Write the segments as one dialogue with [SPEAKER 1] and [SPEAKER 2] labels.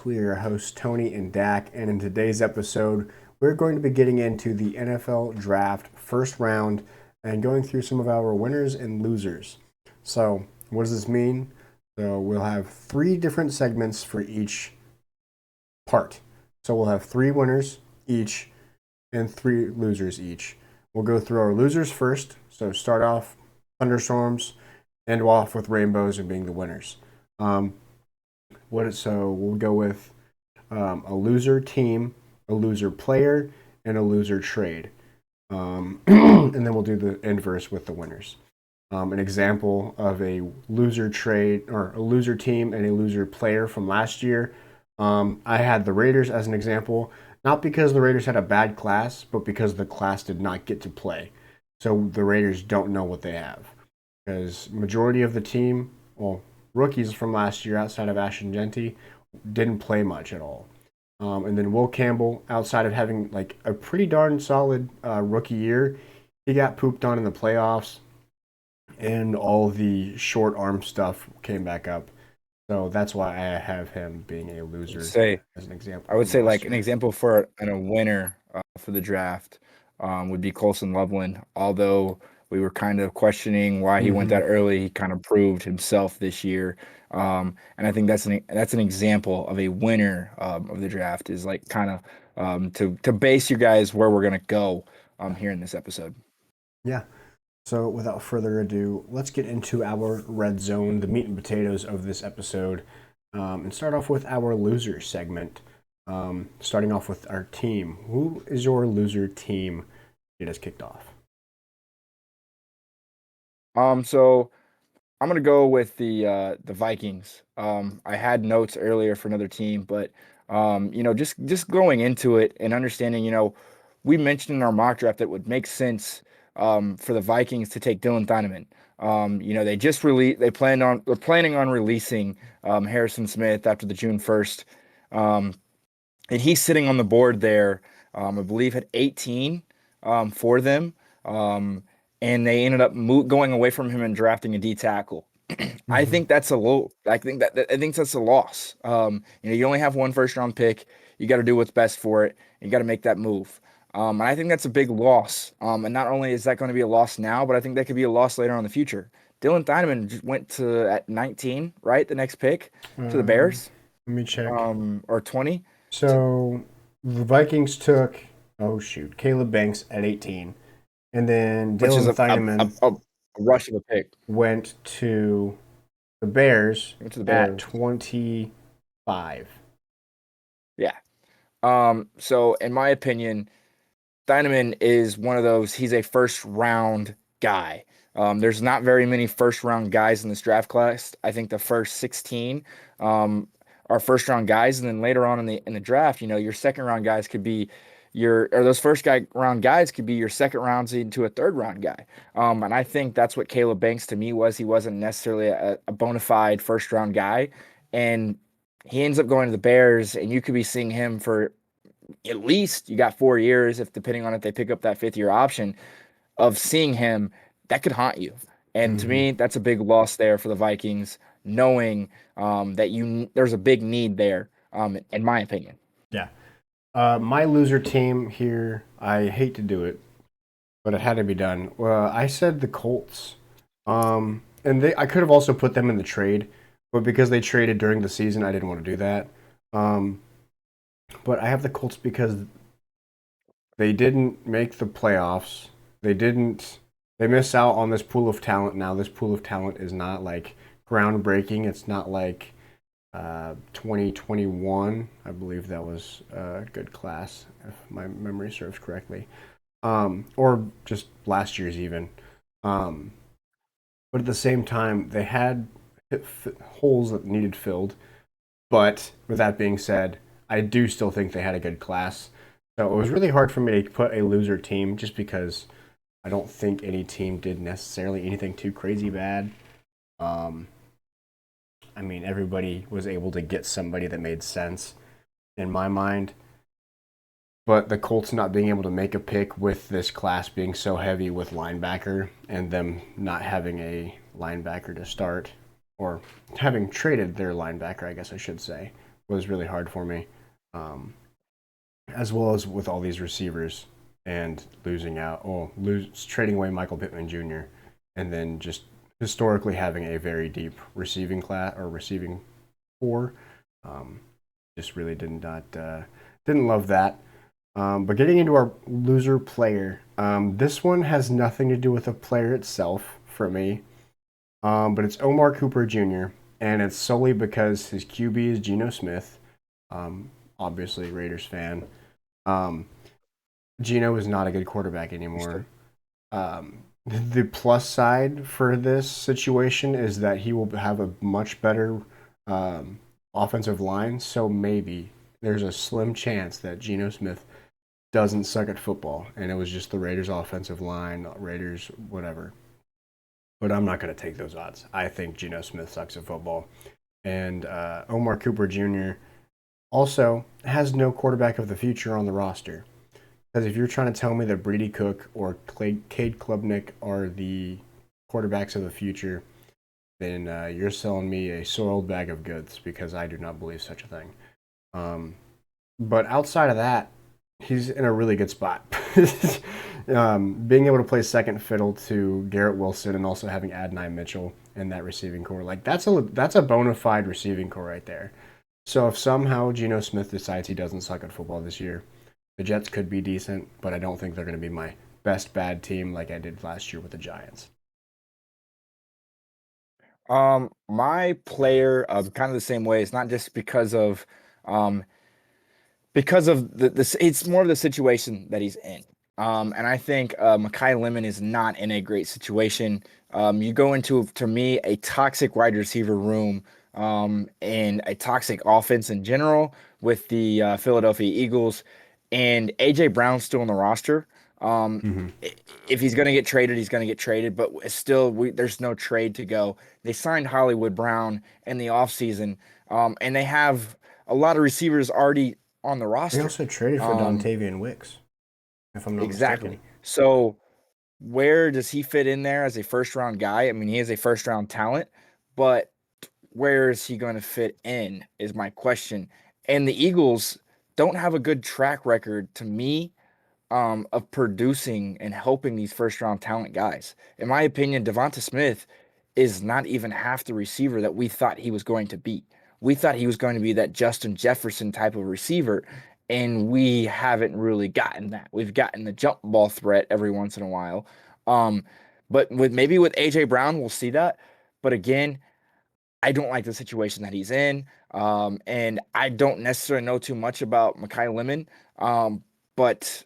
[SPEAKER 1] Podcast. We are your hosts, Tony and Dak, and in today's episode, we're going to be getting into the NFL Draft first round and going through some of our winners and losers. So, what does this mean? So, we'll have three different segments for each part. So, we'll have three winners each and three losers each. We'll go through our losers first. So, start off thunderstorms, end off with rainbows and being the winners. So we'll go with a loser team, a loser player, and a loser trade. And then we'll do the inverse with the winners. An example of a loser trade or a loser team and a loser player from last year. I had the Raiders as an example, not because the Raiders had a bad class, but because the class did not get to play. So the Raiders don't know what they have. Because majority of the team, well, rookies from last year outside of Ashton Jeanty didn't play much at all. And then Will Campbell, outside of having like a pretty darn solid rookie year, he got pooped on in the playoffs, and all the short arm stuff came back up. So that's why I have him being a loser
[SPEAKER 2] Say
[SPEAKER 1] as an example
[SPEAKER 2] I would
[SPEAKER 1] from
[SPEAKER 2] say
[SPEAKER 1] last
[SPEAKER 2] like an
[SPEAKER 1] year.
[SPEAKER 2] example for a winner for the draft would be Colson Loveland. Although we were kind of questioning why he went
[SPEAKER 1] Mm-hmm.
[SPEAKER 2] that early, he kind of proved himself this year. And I think that's an example of a winner of the draft is like kind of to base you guys where we're gonna go here in this episode.
[SPEAKER 1] Yeah. So, without further ado, let's get into our red zone, the meat and potatoes of this episode, and start off with our loser segment. Starting off with our team. Who is your loser team? Get us kicked off.
[SPEAKER 2] So I'm gonna go with the Vikings. I had notes earlier for another team, but just going into it and understanding, we mentioned in our mock draft that it would make sense for the Vikings to take Dylan Thieneman. They just released. They're planning on releasing Harrison Smith after the June 1st, and he's sitting on the board there. I believe at 18 for them. And they ended up going away from him and drafting a D tackle. I
[SPEAKER 1] Mm-hmm.
[SPEAKER 2] think that's a low. I think that's a loss. You only have one first round pick. You got to do what's best for it. You got to make that move. And I think that's a big loss. And not only is that going to be a loss now, but I think that could be a loss later on in the future. Dylan Thieneman just went to at 19, right? The next pick to the
[SPEAKER 1] Um,
[SPEAKER 2] Bears,
[SPEAKER 1] Let me check.
[SPEAKER 2] or 20. So,
[SPEAKER 1] So, the Vikings took, oh shoot, Caleb Banks at 18. And then
[SPEAKER 2] which is
[SPEAKER 1] Dylan
[SPEAKER 2] a
[SPEAKER 1] Thieneman
[SPEAKER 2] a rush of a pick.
[SPEAKER 1] went to the Bears
[SPEAKER 2] He went to the
[SPEAKER 1] at
[SPEAKER 2] Bears.
[SPEAKER 1] 25.
[SPEAKER 2] Yeah. So in my opinion, Thieneman is one of those, he's a first round guy. There's not very many first round guys in this draft class. I think the first 16 are first round guys, and then later on in the draft, your second round guys could be those round guys could be your second rounds into a third round guy. And I think that's what Caleb Banks to me was. He wasn't necessarily a bona fide first round guy, and he ends up going to the Bears, and you could be seeing him for at least you got 4 years, if depending on if they pick up that fifth year option of seeing him, that could haunt you. And to
[SPEAKER 1] Mm-hmm.
[SPEAKER 2] me, that's a big loss there for the Vikings, knowing that there's a big need there, in my opinion.
[SPEAKER 1] Yeah. My loser team here, I hate to do it, but it had to be done. I said the Colts. And I could have also put them in the trade, but because they traded during the season, I didn't want to do that. Um, but I have the Colts because they didn't make the playoffs. They didn't. They miss out on this pool of talent. Now this pool of talent is not like groundbreaking. It's not like 2021. I believe that was a good class, if my memory serves correctly. Or just last year's even. Um, but at the same time, they had holes that needed filled. But with that being said, I do still think they had a good class. So it was really hard for me to put a loser team just because I don't think any team did necessarily anything too crazy bad. Um, I mean, everybody was able to get somebody that made sense in my mind. But the Colts not being able to make a pick with this class being so heavy with linebacker and them not having a linebacker to start, or having traded their linebacker, I guess I should say, was really hard for me, um, as well as with all these receivers and losing out, trading away Michael Pittman Jr. and then just historically having a very deep receiving class or receiving core. Um, just really didn't love that. But getting into our loser player, this one has nothing to do with the player itself for me, but it's Omar Cooper Jr. and it's solely because his QB is Geno Smith. Obviously, Raiders fan. Um, Geno is not a good quarterback anymore. The plus side for this situation is that he will have a much better offensive line. So maybe there's a slim chance that Geno Smith doesn't suck at football, and it was just the Raiders' offensive line, Raiders, whatever. But I'm not going to take those odds. I think Geno Smith sucks at football. And Omar Cooper Jr. also has no quarterback of the future on the roster. Because if you're trying to tell me that Brady Cook or Cade Klubnik are the quarterbacks of the future, then you're selling me a soiled bag of goods because I do not believe such a thing. But outside of that, he's in a really good spot. Being able to play second fiddle to Garrett Wilson and also having Adonai Mitchell in that receiving core, like that's a bona fide receiving core right there. So if somehow Geno Smith decides he doesn't suck at football this year, the Jets could be decent, but I don't think they're going to be my best bad team like I did last year with the Giants.
[SPEAKER 2] My player, kind of the same way. It's not just um, because of this. It's more of the situation that he's in. And I think Mekhi Lemon is not in a great situation. You go into, to me, a toxic wide receiver room, and a toxic offense in general with the Philadelphia Eagles, and AJ Brown's still on the roster. Um,
[SPEAKER 1] Mm-hmm.
[SPEAKER 2] if he's going to get traded, he's going to get traded, but it's still, there's no trade to go. They signed Hollywood Brown in the offseason, and they have a lot of receivers already on the
[SPEAKER 1] They
[SPEAKER 2] roster.
[SPEAKER 1] also traded for
[SPEAKER 2] Um,
[SPEAKER 1] Dontavian Wicks, if I'm not mistaken.
[SPEAKER 2] exactly. So where does he fit in there as a first round guy? I mean, he is a first round talent, but where is he going to fit in is my question. And the Eagles don't have a good track record to me, of producing and helping these first round talent guys. In my opinion, Devonta Smith is not even half the receiver that we thought he was going to be. We thought he was going to be that Justin Jefferson type of receiver, and we haven't really gotten that. We've gotten the jump ball threat every once in a while. Um, but with AJ Brown, we'll see that. But again, I don't like the situation that he's in. And I don't necessarily know too much about Mekhi Lemon. But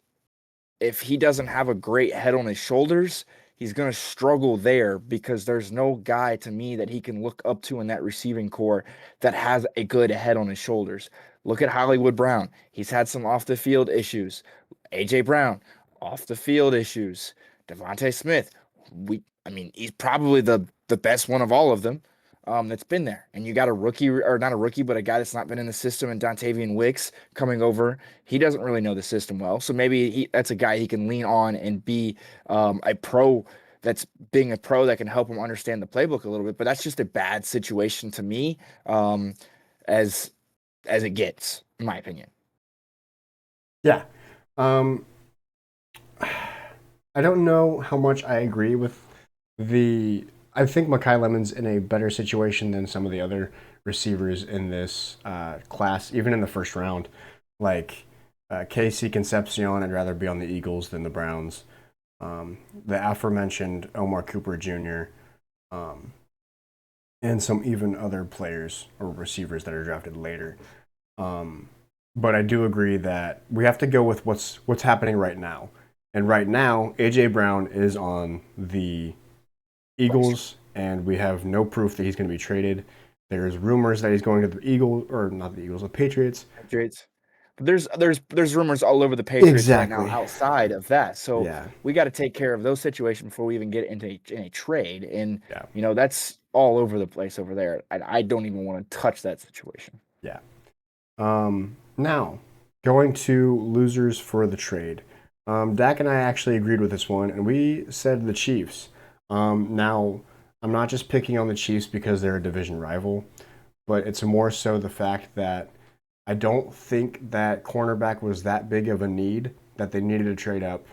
[SPEAKER 2] if he doesn't have a great head on his shoulders, he's going to struggle there because there's no guy to me that he can look up to in that receiving core that has a good head on his shoulders. Look at Hollywood Brown. He's had some off the field issues. AJ Brown, off the field issues. Devontae Smith, I mean, he's probably the best one of all of them. That's been there. And you got a rookie, or not a rookie, but a guy that's not been in the system, and Dontavian Wicks coming over. He doesn't really know the system well. So maybe that's a guy he can lean on and be a pro that's being a pro that can help him understand the playbook a little bit. But that's just a bad situation to me, as it gets, in my opinion.
[SPEAKER 1] Yeah. Um, I don't know how much I agree with the. I think Mekhi Lemon's in a better situation than some of the other receivers in this class, even in the first round. Like Casey Concepcion, I'd rather be on the Eagles than the Browns. The aforementioned Omar Cooper Jr., um, and some even other players or receivers that are drafted later. Um, but I do agree that we have to go with what's happening right now. And right now, AJ Brown is on the Eagles, and we have no proof that he's going to be traded. There's rumors that he's going to the Eagles, or not the Eagles, the Patriots.
[SPEAKER 2] Patriots. But there's rumors all over the Patriots right now
[SPEAKER 1] Exactly.
[SPEAKER 2] outside of that. So
[SPEAKER 1] Yeah.
[SPEAKER 2] we got to take care of those situations before we even get into in a trade. And
[SPEAKER 1] Yeah.
[SPEAKER 2] that's all over the place over there. I don't even want to touch that situation.
[SPEAKER 1] Yeah. Now, going to losers for the trade. Dak and I actually agreed with this one, and we said the Chiefs. Now, I'm not just picking on the Chiefs because they're a division rival, but it's more so the fact that I don't think that cornerback was that big of a need that they needed to trade up.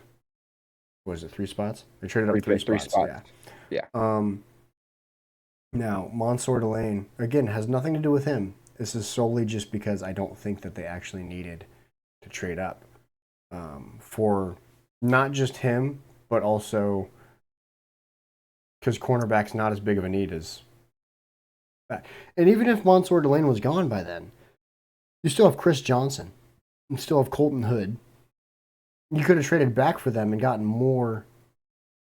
[SPEAKER 1] What was it, 3 spots? They traded up three
[SPEAKER 2] Three
[SPEAKER 1] spots.
[SPEAKER 2] spots.
[SPEAKER 1] Yeah.
[SPEAKER 2] Yeah.
[SPEAKER 1] Now Mansour Delane again has nothing to do with him. This is solely just because I don't think that they actually needed to trade up for not just him, but also because cornerback's not as big of a need as that. And even if Mansour Delane was gone by then, you still have Chris Johnson. You still have Colton Hood. You could have traded back for them and gotten more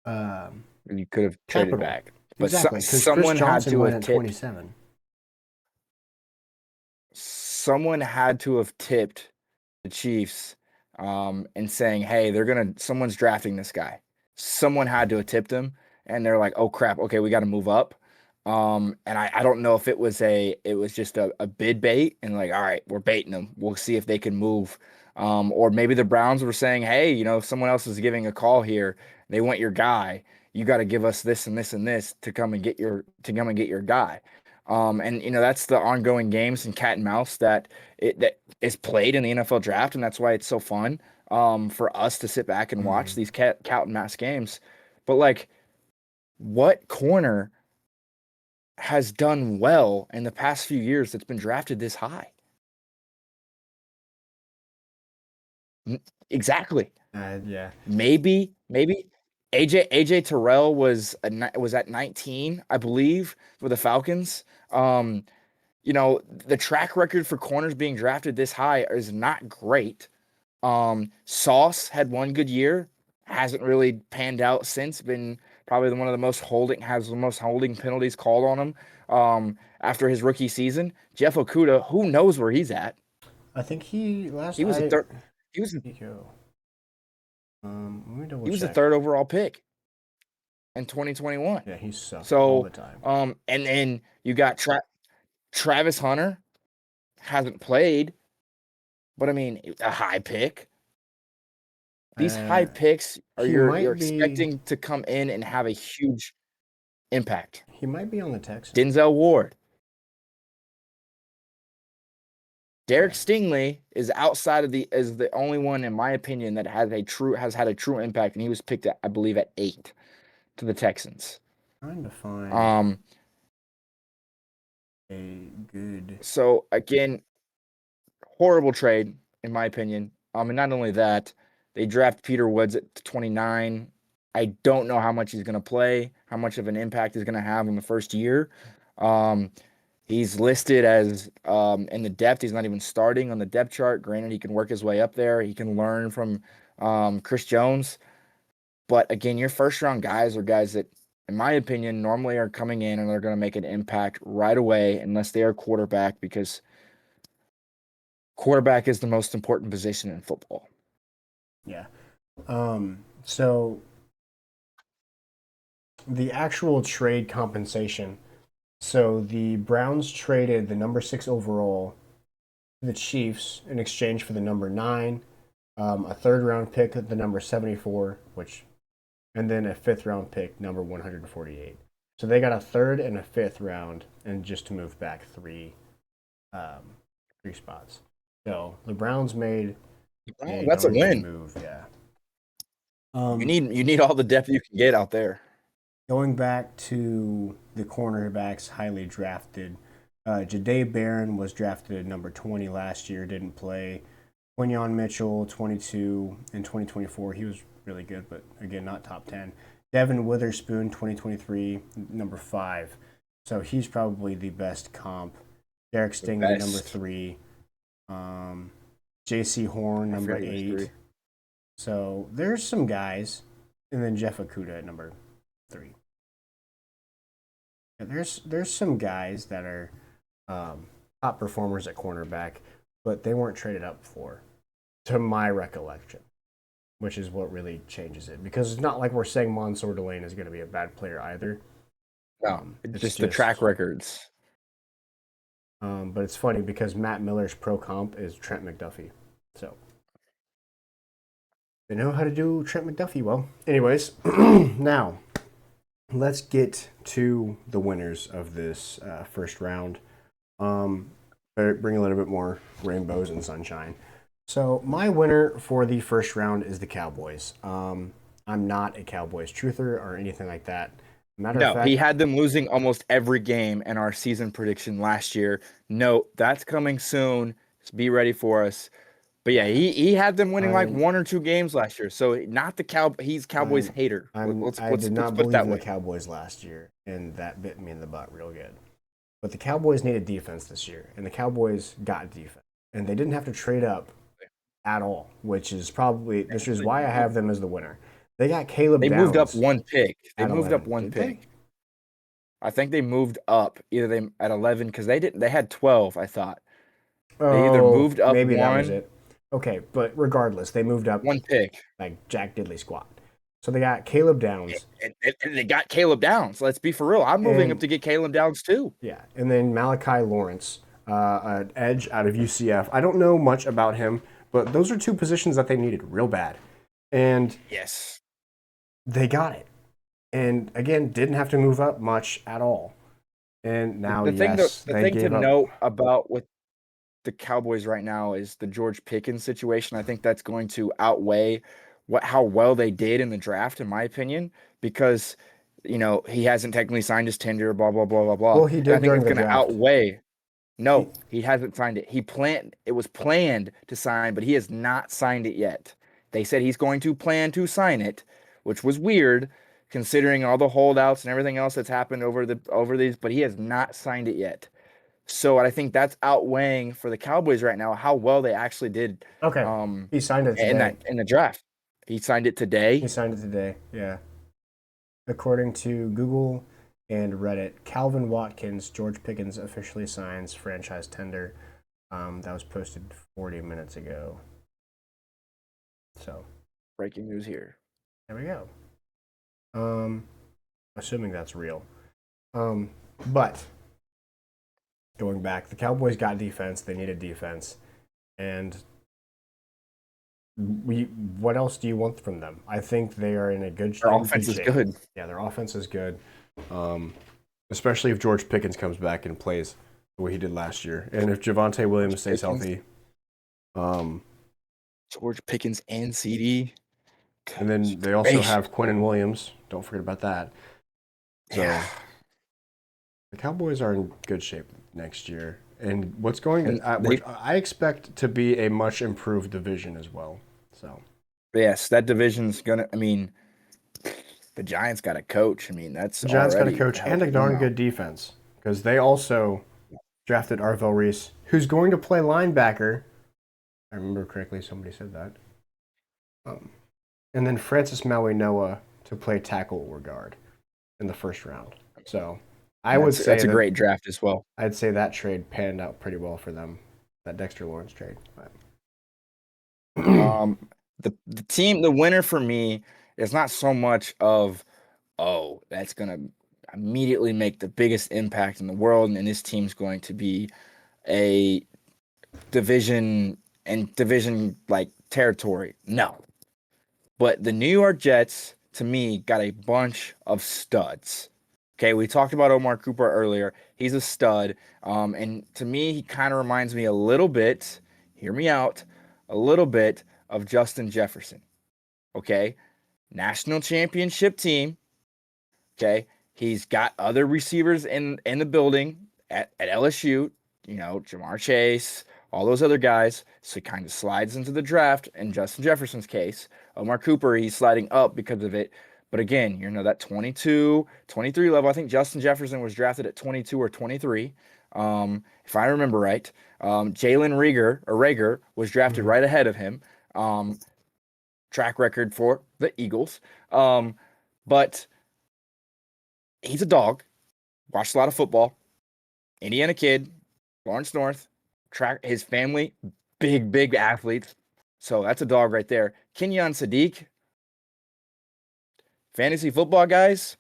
[SPEAKER 2] You could have traded
[SPEAKER 1] capital.
[SPEAKER 2] back. But
[SPEAKER 1] Exactly, because Chris
[SPEAKER 2] someone had
[SPEAKER 1] Johnson
[SPEAKER 2] to
[SPEAKER 1] went
[SPEAKER 2] have
[SPEAKER 1] at
[SPEAKER 2] tipped.
[SPEAKER 1] 27.
[SPEAKER 2] Someone had to have tipped the Chiefs and saying, "Hey, someone's drafting this guy." Someone had to have tipped him, and they're like, "Oh crap, okay, we got to move up." And I don't know if it was just a bid bait, and like, all right, we're baiting them. We'll see if they can move. Or maybe the Browns were saying, "Hey, if someone else is giving a call here, they want your guy. You got to give us this and this and this to come and get your guy." And that's the ongoing games and cat and mouse that is played in the NFL draft, and that's why it's so fun for us to sit back and watch these cat and mouse games. But like, what corner has done well in the past few years that's been drafted this high? Exactly.
[SPEAKER 1] Yeah.
[SPEAKER 2] Maybe AJ Terrell was at 19, I believe, for the Falcons. The track record for corners being drafted this high is not great. Sauce had one good year, hasn't really panned out since. Been probably one of the most holding penalties called on him after his rookie season. Jeff Okudah, who knows where he's at?
[SPEAKER 1] I think he last
[SPEAKER 2] He was a
[SPEAKER 1] I
[SPEAKER 2] third. He was
[SPEAKER 1] let me double
[SPEAKER 2] he was the
[SPEAKER 1] check.
[SPEAKER 2] third overall pick in 2021.
[SPEAKER 1] Yeah, he sucked all
[SPEAKER 2] So,
[SPEAKER 1] the time.
[SPEAKER 2] and then you got Travis Hunter hasn't played, but I mean a high pick. These high picks are
[SPEAKER 1] He
[SPEAKER 2] you're
[SPEAKER 1] might be
[SPEAKER 2] expecting to come in and have a huge impact.
[SPEAKER 1] he might be on the Texans.
[SPEAKER 2] Denzel Ward. Derek
[SPEAKER 1] Yeah.
[SPEAKER 2] Stingley is the only one in my opinion that has had a true impact, and he was picked at, I believe, at 8 to the Texans.
[SPEAKER 1] Trying to find a good.
[SPEAKER 2] So again, horrible trade in my opinion. And not only that, they draft Peter Woods at 29. I don't know how much he's going to play, how much of an impact he's going to have in the first year. He's listed as in the depth. He's not even starting on the depth chart. Granted, he can work his way up there. He can learn from Chris Jones. But again, your first round guys are guys that, in my opinion, normally are coming in and they're going to make an impact right away unless they are quarterback, because quarterback is the most important position in football.
[SPEAKER 1] Yeah. So the actual trade compensation. So the Browns traded the number 6 overall to the Chiefs in exchange for the number 9, a third round pick at the number 74, and then a fifth round pick, number 148. So they got a third and a fifth round, and just to move back three spots. So the Browns made
[SPEAKER 2] That's a win.
[SPEAKER 1] move. Yeah.
[SPEAKER 2] You need all the depth you can get out there.
[SPEAKER 1] Going back to the cornerbacks highly drafted, Jahdae Barron was drafted at number 20 last year, didn't play. Quinyon Mitchell, 22 in 2024. He was really good, but again, not top 10. Devin Witherspoon, 2023, number 5. So he's probably the best comp. Derek Stingley, number 3. J.C. Horn, number 8. So there's some guys. And then Jeff Okudah at number 3. Yeah, there's some guys that are top performers at cornerback, but they weren't traded up for, to my recollection, which is what really changes it. Because it's not like we're saying Mansour Delane is going to be a bad player either.
[SPEAKER 2] No, it's just the track records.
[SPEAKER 1] But it's funny because Matt Miller's pro comp is Trent McDuffie. So they know how to do Trent McDuffie well. Anyways, now let's get to the winners of this first round. bring a little bit more rainbows and sunshine. So my winner for the first round is the Cowboys. I'm not a Cowboys truther or anything like that. Matter of
[SPEAKER 2] No,
[SPEAKER 1] fact,
[SPEAKER 2] he had them losing almost every game in our season prediction last year. No, that's coming soon. Just be ready for us. But yeah,
[SPEAKER 1] yeah,
[SPEAKER 2] he had them winning like
[SPEAKER 1] I'm
[SPEAKER 2] one or two games last year. So not the He's Cowboys
[SPEAKER 1] I'm
[SPEAKER 2] hater.
[SPEAKER 1] I did
[SPEAKER 2] Let's
[SPEAKER 1] not
[SPEAKER 2] put it
[SPEAKER 1] believe
[SPEAKER 2] that
[SPEAKER 1] in the
[SPEAKER 2] way.
[SPEAKER 1] Cowboys last year, and that bit me in the butt real good. But the Cowboys needed defense this year, and the Cowboys got defense, and they didn't have to trade up at all, which is probably this is
[SPEAKER 2] Actually,
[SPEAKER 1] why I have them as the winner. They got Caleb
[SPEAKER 2] they moved up
[SPEAKER 1] Downs
[SPEAKER 2] one pick. They
[SPEAKER 1] at
[SPEAKER 2] moved up
[SPEAKER 1] 11.
[SPEAKER 2] one
[SPEAKER 1] Did they?
[SPEAKER 2] pick. I think they moved up either they at 11 because they didn't. They had 12. I thought they either
[SPEAKER 1] Oh,
[SPEAKER 2] moved up
[SPEAKER 1] maybe that was it. Okay, but regardless, they moved up
[SPEAKER 2] one pick.
[SPEAKER 1] like Jack Diddley squat. So they got Caleb Downs,
[SPEAKER 2] And they got Caleb Downs. Let's be for real. I'm moving up
[SPEAKER 1] and
[SPEAKER 2] to get Caleb Downs too.
[SPEAKER 1] yeah, and then Malachi Lawrence, an edge out of UCF. I don't know much about him, but those are two positions that they needed real bad, and
[SPEAKER 2] Yes.
[SPEAKER 1] they got it. And again, didn't have to move up much at all. And now, yes,
[SPEAKER 2] The
[SPEAKER 1] they
[SPEAKER 2] thing to
[SPEAKER 1] gave up.
[SPEAKER 2] note about with the Cowboys right now is the George Pickens situation. I think that's going to outweigh how well they did in the draft, in my opinion, because he hasn't technically signed his tender, blah blah blah blah blah.
[SPEAKER 1] Well, he
[SPEAKER 2] And I
[SPEAKER 1] did
[SPEAKER 2] think
[SPEAKER 1] during
[SPEAKER 2] it's
[SPEAKER 1] the
[SPEAKER 2] going to
[SPEAKER 1] draft.
[SPEAKER 2] outweigh.
[SPEAKER 1] He,
[SPEAKER 2] No, he hasn't signed it. It was planned to sign, but he has not signed it yet. They said he's going to plan to sign it, which was weird considering all the holdouts and everything else that's happened over these, but he has not signed it yet. So I think that's outweighing for the Cowboys right now how well they actually did
[SPEAKER 1] okay,
[SPEAKER 2] um
[SPEAKER 1] he signed it
[SPEAKER 2] in
[SPEAKER 1] today.
[SPEAKER 2] the draft. He signed it
[SPEAKER 1] He
[SPEAKER 2] today.
[SPEAKER 1] signed it today. Yeah. According to Google and Reddit, Calvin Watkins, George Pickens officially signs franchise tender. That was posted 40 minutes ago. So
[SPEAKER 2] Breaking news here.
[SPEAKER 1] there we go. Um, assuming that's real. But going back, the Cowboys got defense. They needed defense, and what else do you want from them? I think they are in a
[SPEAKER 2] Their
[SPEAKER 1] in good
[SPEAKER 2] offense is
[SPEAKER 1] shape.
[SPEAKER 2] good.
[SPEAKER 1] Yeah, their offense is good, especially if George Pickens comes back and plays the way he did last year, and if Javonte Williams stays healthy.
[SPEAKER 2] George Pickens and CD.
[SPEAKER 1] And then they also have Quinnen Williams. Don't forget about that. So
[SPEAKER 2] Yeah.
[SPEAKER 1] the Cowboys are in good shape next year, and what's going
[SPEAKER 2] And
[SPEAKER 1] to, which I expect to be a much improved division as well. So
[SPEAKER 2] yes, that division's gonna. I mean, the Giants got a coach. I mean, that's
[SPEAKER 1] the Giants got a
[SPEAKER 2] already
[SPEAKER 1] coach
[SPEAKER 2] hell
[SPEAKER 1] and
[SPEAKER 2] of
[SPEAKER 1] a darn
[SPEAKER 2] turnaround.
[SPEAKER 1] good defense because they also drafted Arvell Reese, who's going to play linebacker. I remember correctly, somebody said that. And then Francis Maui Noah to play tackle or guard in the first round. So I would say
[SPEAKER 2] that's a great draft as well.
[SPEAKER 1] I'd say that trade panned out pretty well for them, that Dexter Lawrence trade.
[SPEAKER 2] Um, the winner for me is not so much of, oh, that's gonna immediately make the biggest impact in the world, and this team's going to be a division like territory. No, but the New York Jets to me got a bunch of studs. Okay, we talked about Omar Cooper earlier. He's a stud, and to me, he kind of reminds me a little bit. Hear me out, a little bit of Justin Jefferson. Okay, national championship team. Okay, he's got other receivers in the building at LSU. Jamar Chase, all those other guys. So he kind of slides into the draft. In Justin Jefferson's case, Omar Cooper, he's sliding up because of it. But again, that 22, 23 level. I think Justin Jefferson was drafted at 22 or 23, if I remember right. Jalen Rager was drafted
[SPEAKER 1] Mm-hmm.
[SPEAKER 2] right ahead of him. Track record for the Eagles. But he's a dog. Watched a lot of football. Indiana kid, Lawrence North. His family, big athletes. So that's a dog right there. Kenyon Sadiq, fantasy football guys.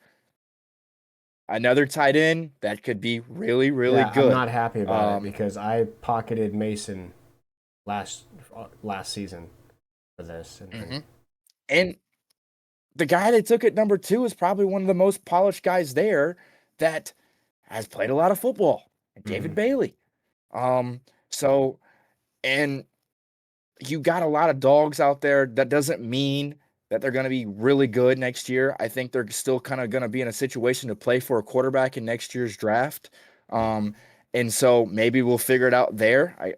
[SPEAKER 2] Another tight end that could be really, really
[SPEAKER 1] Yeah, I'm not
[SPEAKER 2] good.
[SPEAKER 1] happy about it because I pocketed Mason last season for this.
[SPEAKER 2] And the guy they took at number 2 is probably one of the most polished guys there that has played a lot of football. David Bailey. So and you got a lot of dogs out there. That doesn't mean that they're going to be really good next year. I think they're still kind of going to be in a situation to play for a quarterback in next year's draft. Um, and so maybe we'll figure it out there.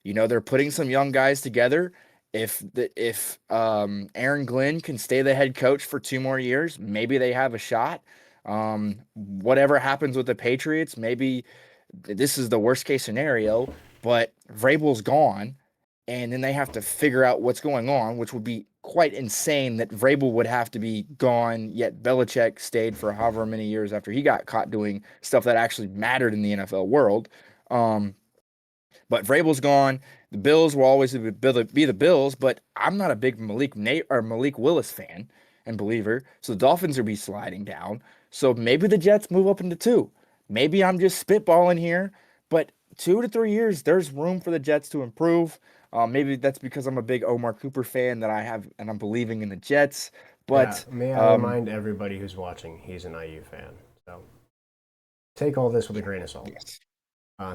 [SPEAKER 2] They're putting some young guys together. If Aaron Glenn can stay the head coach for 2 more years, maybe they have a shot. Whatever happens with the Patriots, maybe this is the worst case scenario, but Vrabel's gone, and then they have to figure out what's going on, which would be quite insane that Vrabel would have to be gone, yet Belichick stayed for however many years after he got caught doing stuff that actually mattered in the NFL world. But Vrabel's gone. The Bills will always be the Bills, but I'm not a big Malik Willis fan and believer. So the Dolphins will be sliding down. So maybe the Jets move up into two. Maybe I'm just spitballing here, but 2 to 3 years, there's room for the Jets to improve. Maybe that's because I'm a big Omar Cooper fan that I have, and I'm believing in the Jets.
[SPEAKER 3] Yeah,
[SPEAKER 2] But
[SPEAKER 3] may I remind everybody who's watching, he's an IU fan. So take all this with a grain of salt.
[SPEAKER 2] yes,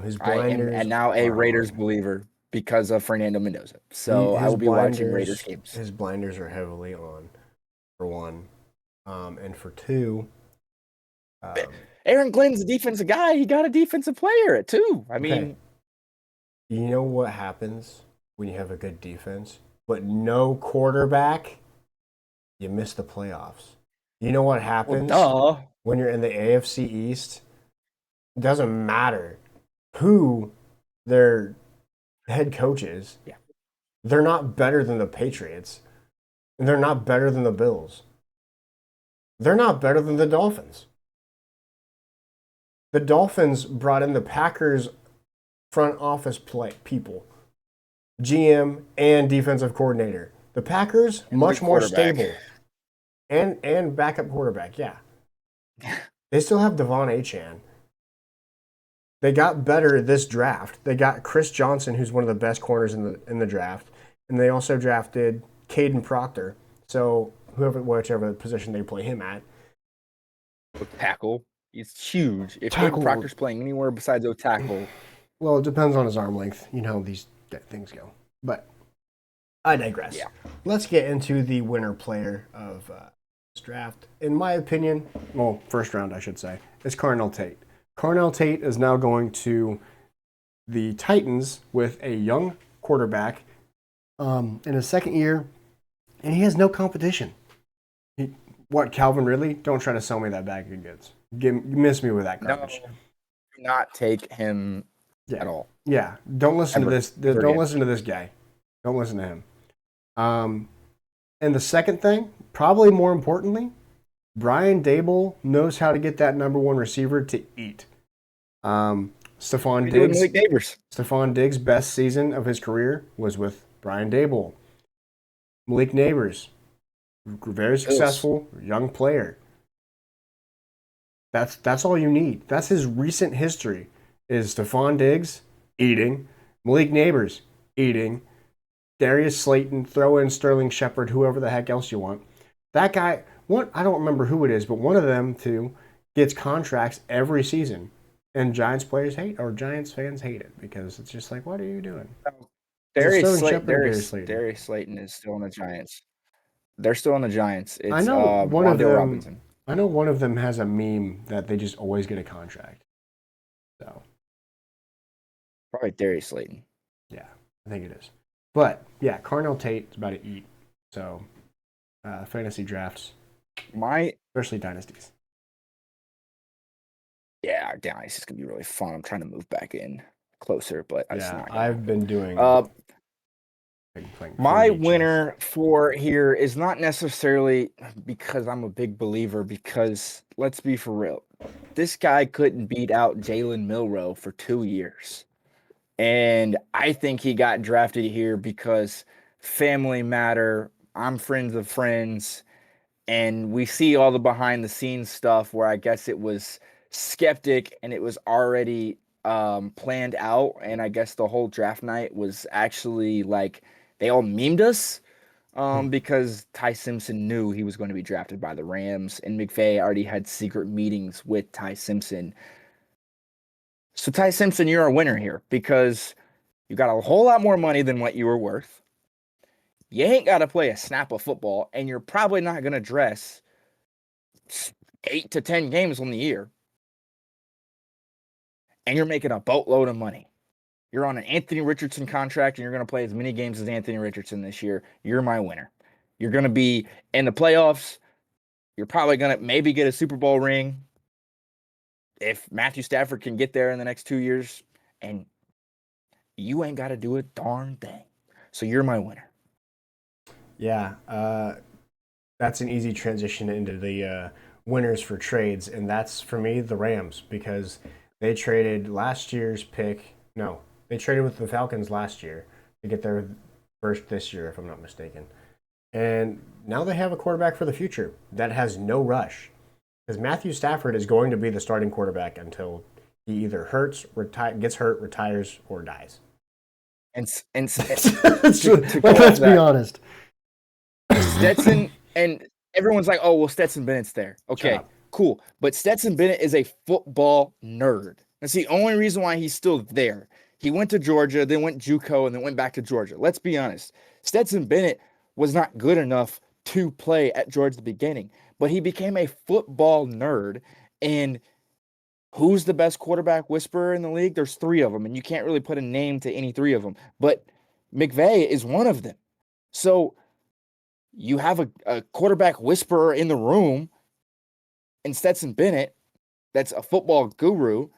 [SPEAKER 3] His
[SPEAKER 2] I am,
[SPEAKER 3] blinders
[SPEAKER 2] and now a
[SPEAKER 3] are
[SPEAKER 2] Raiders
[SPEAKER 3] on.
[SPEAKER 2] believer because of Fernando Mendoza. So I
[SPEAKER 3] His
[SPEAKER 2] will be watching Raiders
[SPEAKER 3] blinders,
[SPEAKER 2] games.
[SPEAKER 3] his blinders are heavily on, for one, and for two, um,
[SPEAKER 2] Aaron Glenn's a defensive guy. He got a defensive player at two. I
[SPEAKER 3] okay,
[SPEAKER 2] mean,
[SPEAKER 3] you know what happens when you have a good defense, but no quarterback? You miss the playoffs. You know what
[SPEAKER 2] well,
[SPEAKER 3] happens
[SPEAKER 2] duh.
[SPEAKER 3] when you're in the AFC East? It doesn't matter who their head coach is.
[SPEAKER 2] Yeah.
[SPEAKER 3] They're not better than the Patriots. And they're not better than the Bills. They're not better than the Dolphins. The Dolphins brought in the Packers front office people, GM and defensive coordinator. The Packers
[SPEAKER 2] And
[SPEAKER 3] much
[SPEAKER 2] the
[SPEAKER 3] more
[SPEAKER 2] quarterback.
[SPEAKER 3] stable, and backup quarterback. Yeah, they still have Devon Achane. They got better this draft. They got Chris Johnson, who's one of the best corners in the draft, and they also drafted Caden Proctor. So whichever position they play him at,
[SPEAKER 2] Tackle. He's huge. If Caden
[SPEAKER 1] Tackle.
[SPEAKER 2] Proctor's playing anywhere besides O tackle,
[SPEAKER 1] Well, it depends on his arm length. You know how these things go. But
[SPEAKER 3] I digress.
[SPEAKER 2] Yeah.
[SPEAKER 3] Let's get into the winner player of this draft. In my opinion,
[SPEAKER 1] well, first round, I should say, is Carnell Tate. Carnell Tate is now going to the Titans with a young quarterback in his second year, and he has no competition. What, Calvin Ridley? Don't try to sell me that bag of goods. Miss me with that
[SPEAKER 2] no,
[SPEAKER 1] garbage.
[SPEAKER 2] do not take him
[SPEAKER 1] Yeah.
[SPEAKER 2] at all.
[SPEAKER 1] Yeah, don't listen
[SPEAKER 2] Ever.
[SPEAKER 1] to this.
[SPEAKER 2] Ever
[SPEAKER 1] Don't
[SPEAKER 2] again.
[SPEAKER 1] listen to this guy. Don't listen to him. And the second thing, probably more importantly, Brian Dable knows how to get that number one receiver to eat. Stephon
[SPEAKER 2] We do it
[SPEAKER 1] Diggs.
[SPEAKER 2] Malik Neighbors.
[SPEAKER 1] Stephon Diggs' best season of his career was with Brian Dable. Malik Neighbors, very successful young player. That's all you need. That's his recent history. Is Stephon Diggs eating, Malik Neighbors eating, Darius Slayton, throw in Sterling Shepard, whoever the heck else you want. That guy, I don't remember who it is, but one of them two gets contracts every season. And Giants fans hate it because it's just like, what are you doing?
[SPEAKER 2] Darius
[SPEAKER 1] Sterling Shepard or Darius Slayton?
[SPEAKER 2] Darius Slayton is still on the Giants. They're still on the Giants. It's
[SPEAKER 1] I know one of
[SPEAKER 2] Wan'Dale
[SPEAKER 1] them.
[SPEAKER 2] Robinson.
[SPEAKER 1] I know one of them has a meme that they just always get a contract. So
[SPEAKER 2] Probably Darius Slayton.
[SPEAKER 1] yeah, I think it is. But yeah, Carnell Tate is about to eat. So fantasy drafts, especially dynasties.
[SPEAKER 2] Yeah, Dynasty is gonna be really fun. I'm trying to move back in closer, but
[SPEAKER 3] yeah, I've been doing.
[SPEAKER 2] My winner for here is not necessarily because I'm a big believer, because let's be for real. This guy couldn't beat out Jalen Milroe for 2 years. And I think he got drafted here because family matter. I'm friends of friends. And we see all the behind the scenes stuff where I guess it was skeptic and it was already planned out. And I guess the whole draft night was actually like they all memed us because Ty Simpson knew he was going to be drafted by the Rams, and McVay already had secret meetings with Ty Simpson. So Ty Simpson, you're a winner here because you got a whole lot more money than what you were worth. You ain't got to play a snap of football, and you're probably not going to dress 8 to 10 games on the year. And you're making a boatload of money. You're on an Anthony Richardson contract, and you're going to play as many games as Anthony Richardson this year. You're my winner. You're going to be in the playoffs. You're probably going to maybe get a Super Bowl ring if Matthew Stafford can get there in the next 2 years, and you ain't got to do a darn thing. So you're my winner.
[SPEAKER 3] Yeah, that's an easy transition into the winners for trades, and that's for me the Rams because they traded last year's pick. No, they traded with the Falcons last year to get their first this year, if I'm not mistaken. And now they have a quarterback for the future that has no rush. Because Matthew Stafford is going to be the starting quarterback until he either gets hurt, retires, or dies.
[SPEAKER 1] Let's
[SPEAKER 2] to
[SPEAKER 1] be honest.
[SPEAKER 2] Stetson, and everyone's like, oh, well, Stetson Bennett's there. Okay, cool. But Stetson Bennett is a football nerd. That's the only reason why he's still there. He went to Georgia, then went JUCO, and then went back to Georgia. Let's be honest. Stetson Bennett was not good enough to play at Georgia at the beginning, but he became a football nerd. And who's the best quarterback whisperer in the league? There's 3 of them, and you can't really put a name to any 3 of them. But McVay is one of them. So you have a quarterback whisperer in the room and Stetson Bennett, that's a football guru.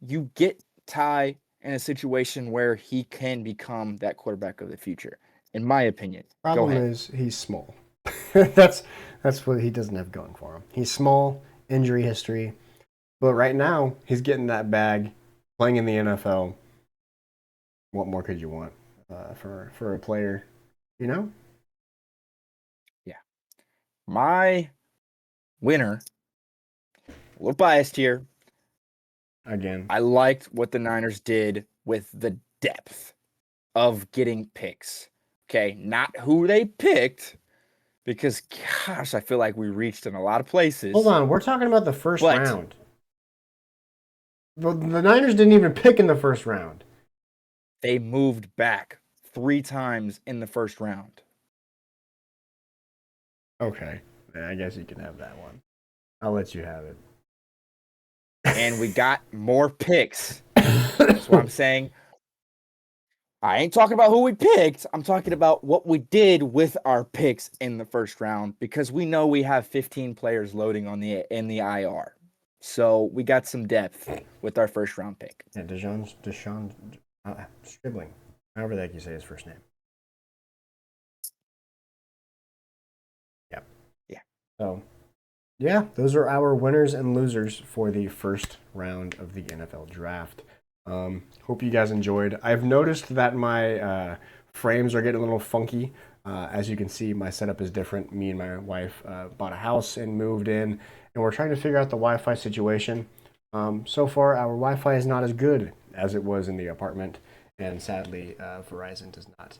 [SPEAKER 2] You get Ty in a situation where he can become that quarterback of the future, in my opinion.
[SPEAKER 1] Problem is he's small. that's what he doesn't have going for him. He's small, injury history, but right now he's getting that bag, playing in the NFL. What more could you want for a player, you know?
[SPEAKER 2] Yeah. My winner, a little biased here.
[SPEAKER 1] Again,
[SPEAKER 2] I liked what the Niners did with the depth of getting picks. Okay, not who they picked, because gosh, I feel like we reached in a lot of places.
[SPEAKER 3] Hold on, we're talking about the first round. The Niners didn't even pick in the first round.
[SPEAKER 2] They moved back 3 times in the first round.
[SPEAKER 1] Okay, I guess you can have that one. I'll let you have it.
[SPEAKER 2] And we got more picks. That's what I'm saying. I ain't talking about who we picked. I'm talking about what we did with our picks in the first round, because we know we have 15 players loading in the IR. So we got some depth with our first round pick.
[SPEAKER 3] Yeah, Deshaun Stribling, however the heck you say his first name. Yep.
[SPEAKER 2] Yeah.
[SPEAKER 3] So, yeah, those are our winners and losers for the first round of the NFL draft.
[SPEAKER 1] Hope you guys enjoyed. I've noticed that my frames are getting a little funky. As you can see, my setup is different. Me and my wife bought a house and moved in, and we're trying to figure out the Wi-Fi situation. So far, our Wi-Fi is not as good as it was in the apartment, and sadly, Verizon does not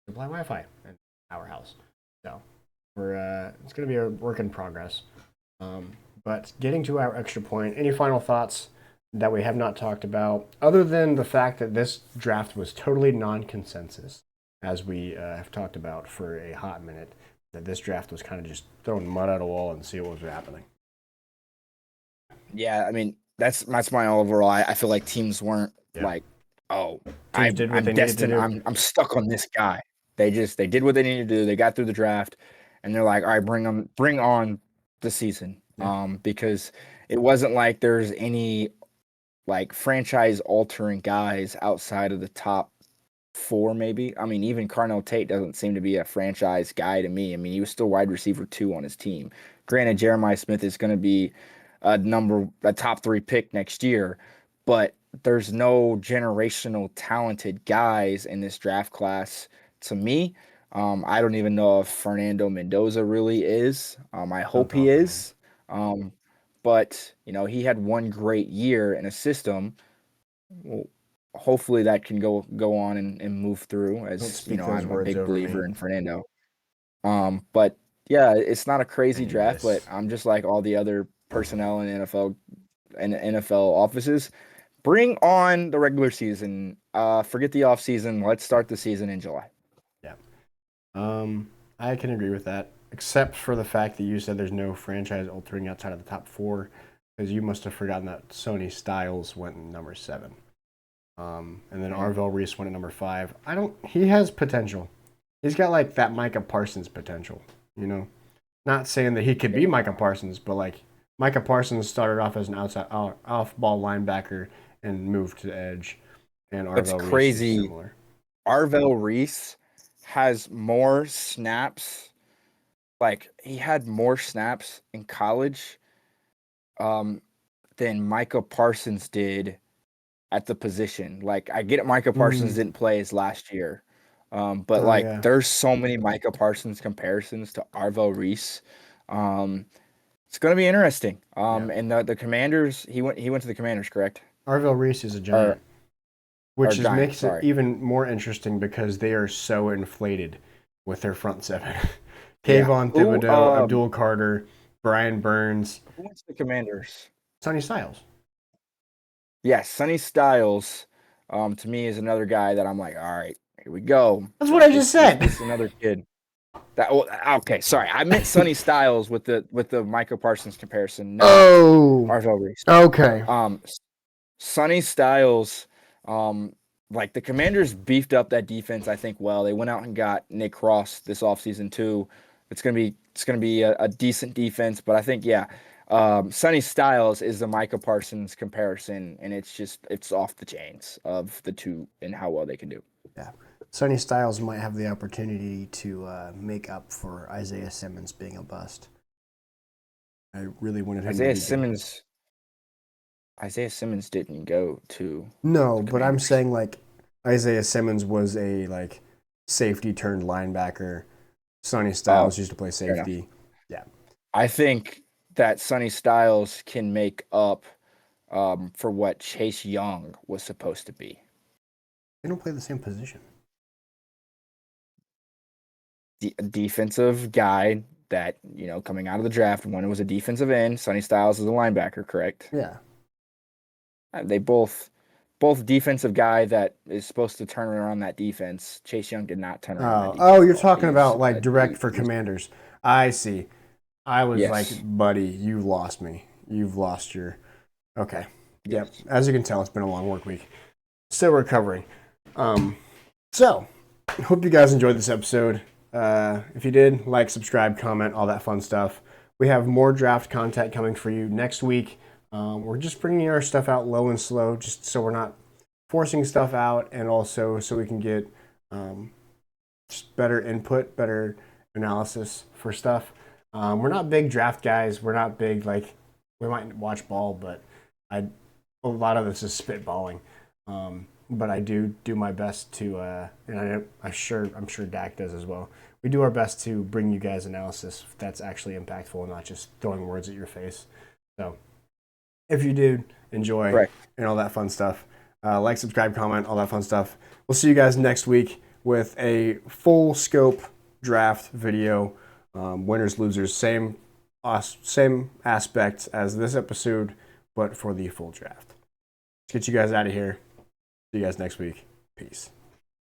[SPEAKER 1] supply Wi-Fi in our house. So it's going to be a work in progress. But getting to our extra point, any final thoughts that we have not talked about, other than the fact that this draft was totally non-consensus, as we have talked about for a hot minute, that this draft was kind of just throwing mud at a wall and see what was happening.
[SPEAKER 2] Yeah, I mean, that's my overall. I feel like teams weren't like, oh, I'm destined. I'm stuck on this guy. They did what they needed to do. They got through the draft, and they're like, all right, bring on the season. Yeah. Because it wasn't like there's any like franchise altering guys outside of the top 4, maybe. I mean, even Carnell Tate doesn't seem to be a franchise guy to me. I mean, he was still wide receiver 2 on his team. Granted, Jeremiah Smith is going to be a top 3 pick next year, but there's no generational talented guys in this draft class to me. I don't even know if Fernando Mendoza really is. I hope he is. But, you know, he had one great year in a system. Well, hopefully that can go on and move through, as you know, I'm a big believer in Fernando. But yeah, it's not a crazy draft, but I'm just like all the other personnel in NFL offices. bring on the regular season. Forget the off season. Let's start the season in July.
[SPEAKER 1] Yeah. I can agree with that, except for the fact that you said there's no franchise altering outside of the top 4, because you must have forgotten that Sonny Styles went in number 7. And then Arvell Reese went at number 5. He has potential. He's got like that Micah Parsons potential, you know? Not saying that he could be Micah Parsons, but like Micah Parsons started off as an outside off-ball linebacker and moved to edge. And
[SPEAKER 2] That's
[SPEAKER 1] Arvell Reese
[SPEAKER 2] crazy.
[SPEAKER 1] is similar.
[SPEAKER 2] Arvell Reese has more snaps. Like he had more snaps in college than Micah Parsons did at the position. Like I get it, Micah Parsons didn't play his last year. But
[SPEAKER 1] yeah.
[SPEAKER 2] there's so many Micah Parsons comparisons to Arvell Reese. It's gonna be interesting. And the Commanders, he went to the Commanders, correct?
[SPEAKER 1] Arvell Reese is a giant. Which makes it
[SPEAKER 2] sorry.
[SPEAKER 1] even more interesting because they are so inflated with their front 7. Kayvon Thibodeau, Abdul Carter, Brian Burns.
[SPEAKER 2] Who went to the Commanders?
[SPEAKER 1] Sonny Styles.
[SPEAKER 2] Yes, Sonny Styles, to me is another guy that I'm like, all right, here we go.
[SPEAKER 1] That's what I just said.
[SPEAKER 2] This is another kid. Okay, sorry. I meant Sonny Styles with the Micah Parsons comparison.
[SPEAKER 1] No,
[SPEAKER 2] Arvell Reese.
[SPEAKER 1] Okay.
[SPEAKER 2] Sonny Styles, like the Commanders beefed up that defense, I think. Well, they went out and got Nick Cross this offseason too. It's gonna be a decent defense, but I think Sonny Styles is the Micah Parsons comparison, and it's off the chains of the two and how well they can do.
[SPEAKER 4] Yeah, Sonny Styles might have the opportunity to make up for Isaiah Simmons being a bust.
[SPEAKER 1] I really wanted him
[SPEAKER 2] Isaiah
[SPEAKER 1] to
[SPEAKER 2] Simmons didn't go to.
[SPEAKER 4] No, but I'm saying like Isaiah Simmons was a like safety turned linebacker. Sonny Styles used to play safety. Yeah,
[SPEAKER 2] I think that Sonny Styles can make up for what Chase Young was supposed to be.
[SPEAKER 4] they don't play the same position.
[SPEAKER 2] Defensive guy that, coming out of the draft, one was a defensive end. Sonny Styles is a linebacker, correct?
[SPEAKER 4] Yeah.
[SPEAKER 2] They both defensive guy that is supposed to turn around that defense. Chase Young did not turn around that defense.
[SPEAKER 1] Oh, you're talking about like direct for Commanders. I see. I was like, buddy, you lost me. You've lost your... Okay. Yep. As you can tell, it's been a long work week. Still recovering. So, hope you guys enjoyed this episode. If you did, like, subscribe, comment, all that fun stuff. We have more draft content coming for you next week. We're just bringing our stuff out low and slow, just so we're not forcing stuff out, and also so we can get just better input, better analysis for stuff. We're not big draft guys. We're not big, like, we might watch ball, but a lot of this is spitballing. But I do my best to, and I'm sure Dak does as well. We do our best to bring you guys analysis that's actually impactful and not just throwing words at your face. So if you do enjoy and all that fun stuff, like, subscribe, comment, all that fun stuff. We'll see you guys next week with a full scope draft video. Winners, losers, same aspect as this episode, but for the full draft. Let's get you guys out of here. See you guys next week. Peace.